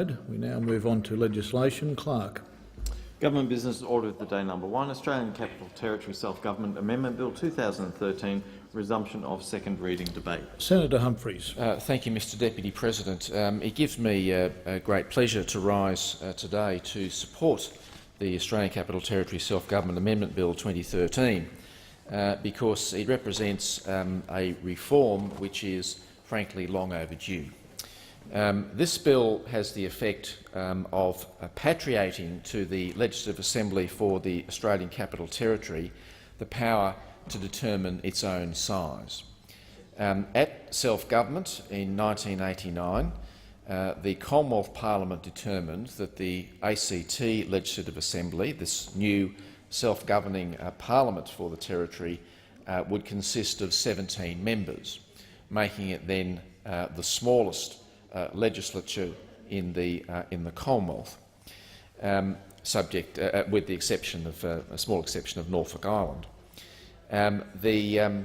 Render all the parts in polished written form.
required. We now move on to legislation. Clerk. Government Business Order of the Day number 1, Australian Capital Territory Self-Government Amendment Bill 2013, resumption of second reading debate. Senator Humphries. Thank you, Mr Deputy President. It gives me a great pleasure to rise today to support the Australian Capital Territory Self-Government Amendment Bill 2013 because it represents a reform which is frankly long overdue. This bill has the effect of patriating to the Legislative Assembly for the Australian Capital Territory the power to determine its own size. At self-government in 1989, the Commonwealth Parliament determined that the ACT Legislative Assembly, this new self-governing parliament for the territory, would consist of 17 members, making it then the smallest legislature in the Commonwealth, with the exception of a small exception of Norfolk Island. The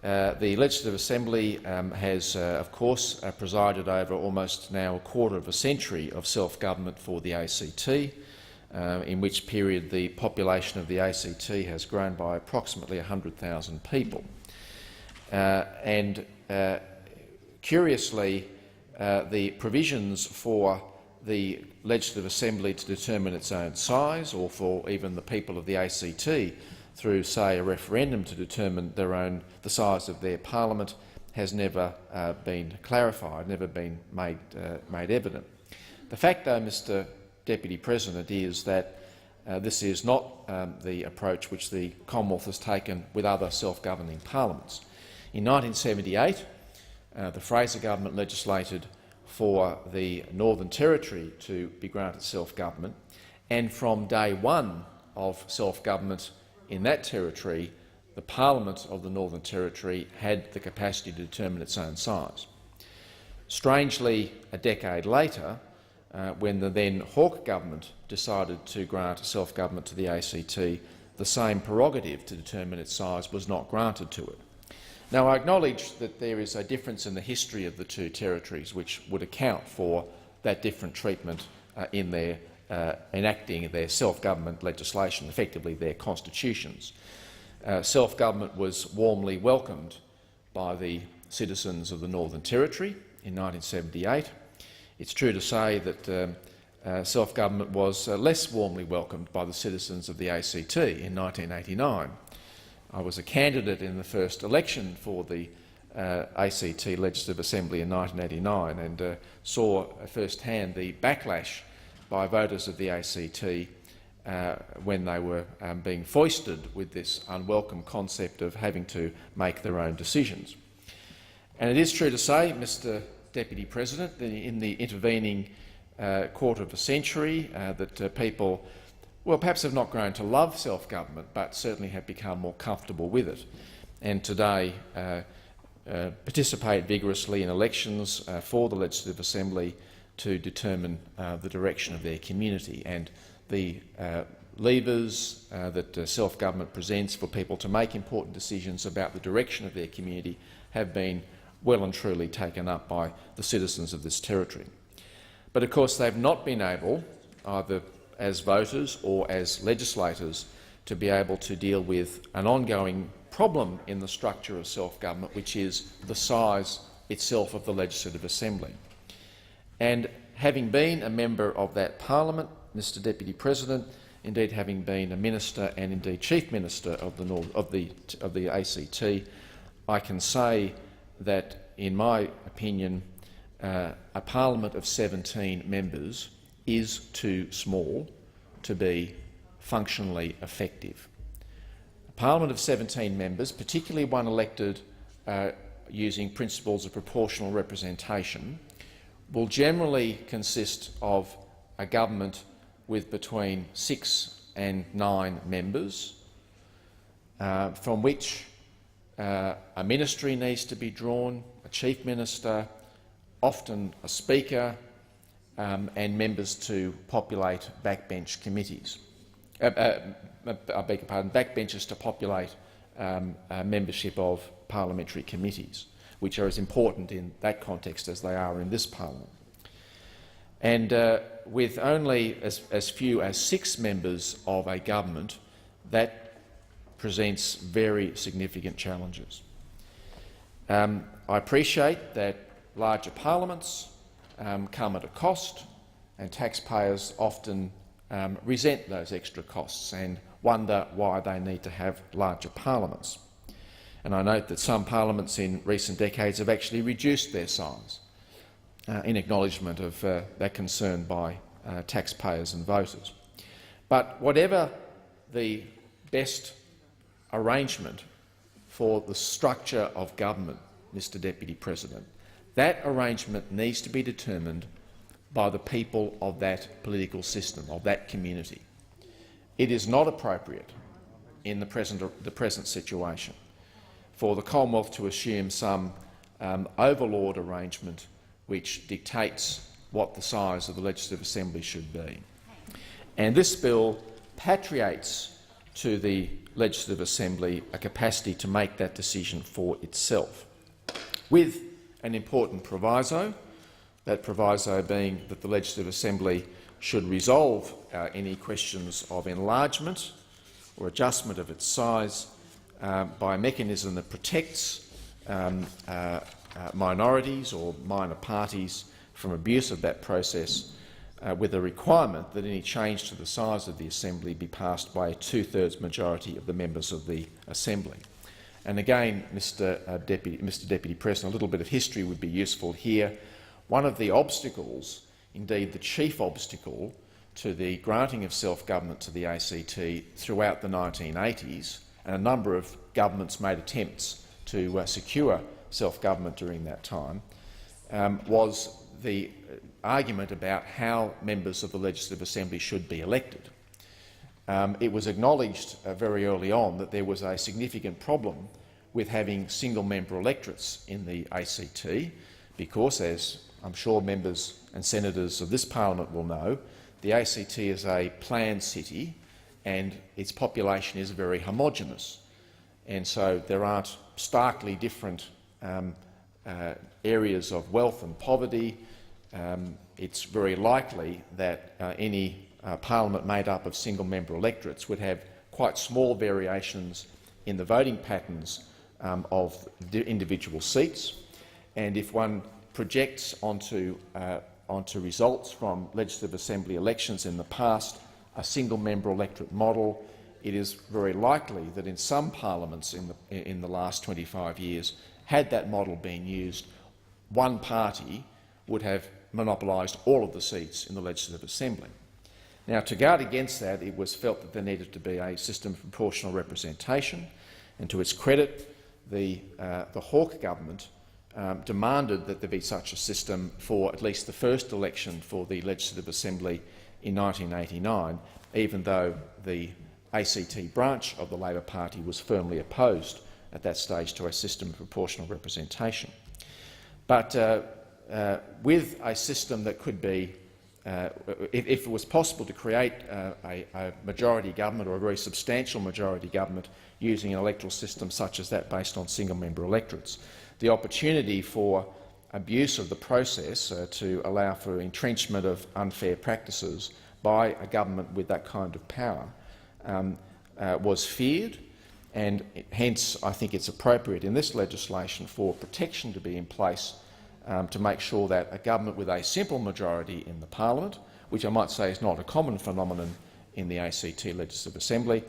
Legislative Assembly has, of course, presided over almost now a quarter of a century of self-government for the ACT, in which period the population of the ACT has grown by approximately 100,000 people. Curiously, the provisions for the Legislative Assembly to determine its own size, or for even the people of the ACT through, say, a referendum to determine the size of their parliament, has never been clarified, never been made evident. The fact, though, Mr Deputy President, is that this is not the approach which the Commonwealth has taken with other self-governing parliaments. In 1978, the Fraser government legislated for the Northern Territory to be granted self-government, and from day one of self-government in that territory, the Parliament of the Northern Territory had the capacity to determine its own size. Strangely, a decade later, when the then Hawke government decided to grant self-government to the ACT, the same prerogative to determine its size was not granted to it. Now, I acknowledge that there is a difference in the history of the two territories which would account for that different treatment in their enacting their self-government legislation, effectively their constitutions. Self-government was warmly welcomed by the citizens of the Northern Territory in 1978. It's true to say that self-government was less warmly welcomed by the citizens of the ACT in 1989. I was a candidate in the first election for the ACT Legislative Assembly in 1989 and saw firsthand the backlash by voters of the ACT when they were being foisted with this unwelcome concept of having to make their own decisions. And it is true to say, Mr Deputy President, that in the intervening quarter of a century that people, well, perhaps have not grown to love self-government, but certainly have become more comfortable with it, and today participate vigorously in elections for the Legislative Assembly to determine the direction of their community. And the levers that self-government presents for people to make important decisions about the direction of their community have been well and truly taken up by the citizens of this territory. But of course they've not been able, either as voters or as legislators, to be able to deal with an ongoing problem in the structure of self-government, which is the size itself of the Legislative Assembly. And having been a member of that parliament, Mr Deputy President, indeed having been a minister and indeed Chief Minister of the ACT, I can say that, in my opinion, a parliament of 17 members is too small to be functionally effective. A parliament of 17 members, particularly one elected using principles of proportional representation, will generally consist of a government with between 6 and 9 members, from which a ministry needs to be drawn, a chief minister, often a speaker, and members to populate backbench committees. I beg your pardon, backbenchers to populate membership of parliamentary committees, which are as important in that context as they are in this parliament. And with only as few as 6 members of a government, that presents very significant challenges. I appreciate that larger parliaments come at a cost, and taxpayers often resent those extra costs and wonder why they need to have larger parliaments. And I note that some parliaments in recent decades have actually reduced their size in acknowledgement of that concern by taxpayers and voters. But whatever the best arrangement for the structure of government, Mr Deputy President, that arrangement needs to be determined by the people of that political system, of that community. It is not appropriate in the present situation for the Commonwealth to assume some overlord arrangement which dictates what the size of the Legislative Assembly should be. And this bill patriates to the Legislative Assembly a capacity to make that decision for itself, with an important proviso, that proviso being that the Legislative Assembly should resolve any questions of enlargement or adjustment of its size by a mechanism that protects minorities or minor parties from abuse of that process, with a requirement that any change to the size of the Assembly be passed by a 2/3 majority of the members of the Assembly. And again, Mr Deputy President, a little bit of history would be useful here. One of the obstacles, indeed the chief obstacle, to the granting of self-government to the ACT throughout the 1980s, and a number of governments made attempts to secure self-government during that time, was the argument about how members of the Legislative Assembly should be elected. It was acknowledged very early on that there was a significant problem with having single-member electorates in the ACT because, as I'm sure members and senators of this parliament will know, the ACT is a planned city and its population is very homogenous. And so there aren't starkly different areas of wealth and poverty. It's very likely that any parliament made up of single-member electorates would have quite small variations in the voting patterns of the individual seats. And if one projects onto results from Legislative Assembly elections in the past, a single-member electorate model, it is very likely that in some parliaments in the last 25 years, had that model been used, one party would have monopolised all of the seats in the Legislative Assembly. Now, to guard against that, it was felt that there needed to be a system of proportional representation, and to its credit, the Hawke government demanded that there be such a system for at least the first election for the Legislative Assembly in 1989, even though the ACT branch of the Labor Party was firmly opposed at that stage to a system of proportional representation. But with a system that could be, if it was possible to create a majority government or a very substantial majority government using an electoral system such as that based on single-member electorates, the opportunity for abuse of the process to allow for entrenchment of unfair practices by a government with that kind of power was feared, and hence I think it's appropriate in this legislation for protection to be in place to make sure that a government with a simple majority in the parliament, which I might say is not a common phenomenon in the ACT Legislative Assembly,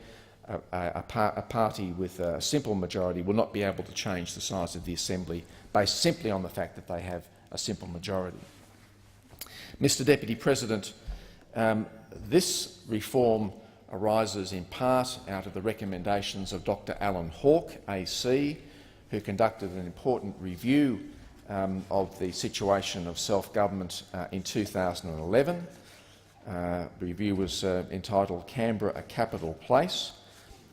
a party with a simple majority will not be able to change the size of the Assembly based simply on the fact that they have a simple majority. Mr Deputy President, this reform arises in part out of the recommendations of Dr Alan Hawke, AC, who conducted an important review of the situation of self-government in 2011. The review was entitled "Canberra, a Capital Place,"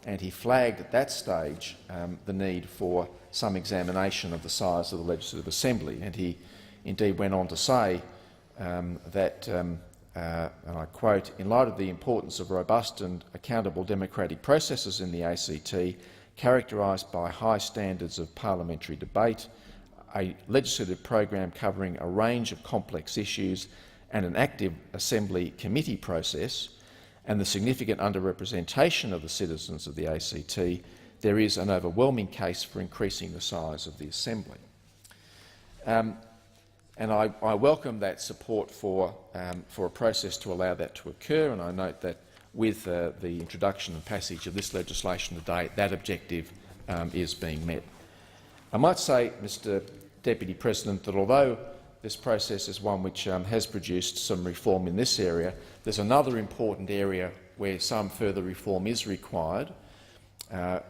and he flagged at that stage the need for some examination of the size of the Legislative Assembly. And he indeed went on to say that, and I quote, "In light of the importance of robust and accountable democratic processes in the ACT, characterised by high standards of parliamentary debate, a legislative program covering a range of complex issues and an active Assembly committee process, and the significant underrepresentation of the citizens of the ACT, there is an overwhelming case for increasing the size of the Assembly. And I welcome that support for a process to allow that to occur, and I note that with the introduction and passage of this legislation today, that objective is being met. I might say, Mr Deputy President, that although this process is one which has produced some reform in this area, there's another important area where some further reform is required,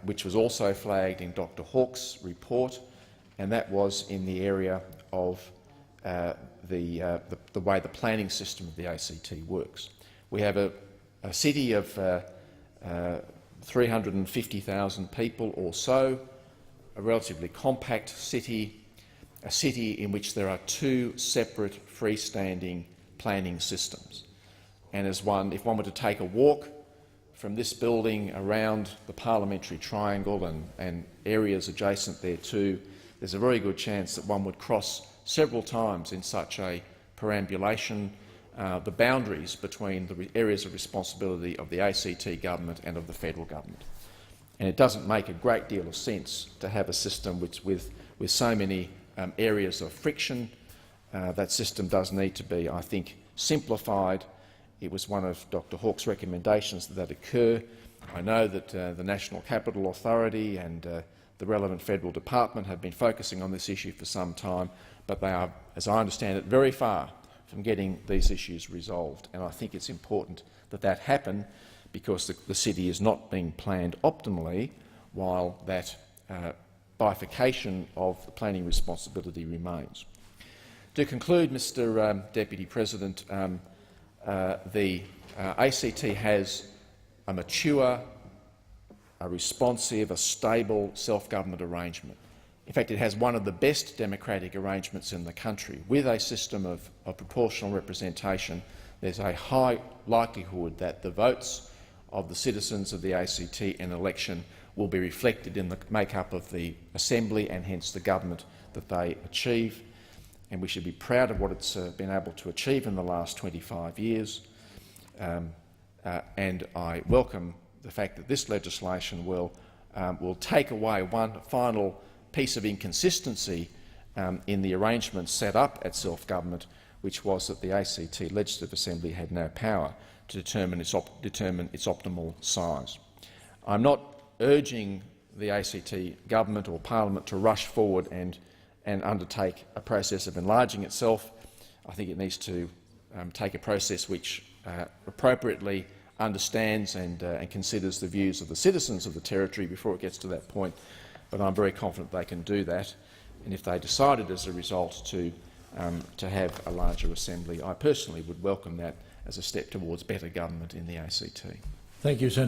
which was also flagged in Dr Hawke's report, and that was in the area of the way the planning system of the ACT works. We have a city of 350,000 people or so, a relatively compact city, a city in which there are two separate freestanding planning systems. And if one were to take a walk from this building around the parliamentary triangle and areas adjacent thereto, there's a very good chance that one would cross several times in such a perambulation the boundaries between the areas of responsibility of the ACT government and of the federal government. And it doesn't make a great deal of sense to have a system with so many areas of friction. That system does need to be, I think, simplified. It was one of Dr Hawke's recommendations that occur. I know that the National Capital Authority and the relevant federal department have been focusing on this issue for some time, but they are, as I understand it, very far from getting these issues resolved. And I think it's important that that happen, because the city is not being planned optimally while that bifurcation of the planning responsibility remains. To conclude, Mr Deputy President, the ACT has a mature, a responsive, a stable self-government arrangement. In fact, it has one of the best democratic arrangements in the country. With a system of proportional representation, there's a high likelihood that the votes of the citizens of the ACT in election will be reflected in the make-up of the Assembly and hence the government that they achieve. And we should be proud of what it's been able to achieve in the last 25 years. And I welcome the fact that this legislation will take away one final piece of inconsistency in the arrangements set up at self-government, which was that the ACT Legislative Assembly had no power to determine its optimal size. I'm not urging the ACT government or parliament to rush forward and undertake a process of enlarging itself. I think it needs to take a process which appropriately understands and considers the views of the citizens of the territory before it gets to that point. But I'm very confident they can do that. And if they decided as a result to have a larger Assembly, I personally would welcome that as a step towards better government in the ACT. Thank you, Senator.